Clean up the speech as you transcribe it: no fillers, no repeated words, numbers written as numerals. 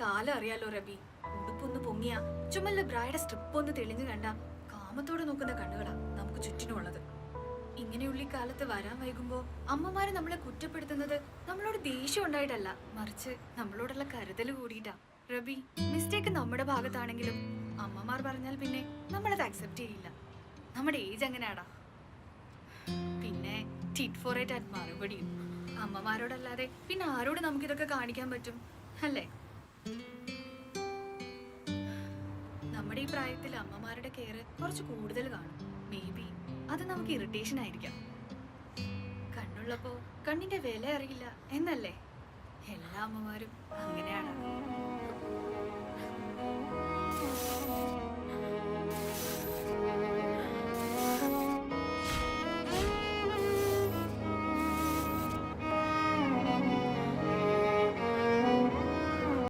കാലം അറിയാലോ റബി. ഉടുപ്പൊന്ന് പൊങ്ങിയ ചുമല്ല ബ്രായുടെ സ്ട്രിപ്പ് ഒന്ന് തെളിഞ്ഞു കണ്ട കാമത്തോടെ നോക്കുന്ന കണ്ണുകളാ നമുക്ക് ചുറ്റിനുമുള്ളത്. ഇങ്ങനെയുള്ള കാലത്ത് വരാൻ വൈകുമ്പോ അമ്മമാര് നമ്മളെ കുറ്റപ്പെടുത്തുന്നത് നമ്മളോട് ദേഷ്യം ഉണ്ടായിട്ടല്ല, മറിച്ച് നമ്മളോടുള്ള കരുതൽ കൂടിയിട്ടാ. റബി, മിസ്റ്റേക്ക് നമ്മുടെ ഭാഗത്താണെങ്കിലും അമ്മമാർ പറഞ്ഞാൽ പിന്നെ നമ്മളത് അക്സെപ്റ്റ് ചെയ്യില്ല. നമ്മുടെ ഏജ് അങ്ങനെയാടാ. പിന്നെ ടിറ്റ് ഫോർ എ ടാറ്റ് മറുപടിയും. അമ്മമാരോടല്ലാതെ പിന്നെ ആരോട് നമുക്കിതൊക്കെ കാണിക്കാൻ പറ്റും അല്ലേ? നമ്മുടെ ഈ പ്രായത്തിൽ അമ്മമാരുടെ കെയർ കുറച്ച് കൂടുതൽ കാണും. മേ ബി അത് നമുക്ക് ഇറിറ്റേഷൻ ആയിരിക്കാം. കണ്ണുള്ളപ്പോ കണ്ണിന്റെ വില അറിയില്ല എന്നല്ലേ? എല്ലാ അമ്മമാരും അങ്ങനെയാണ്.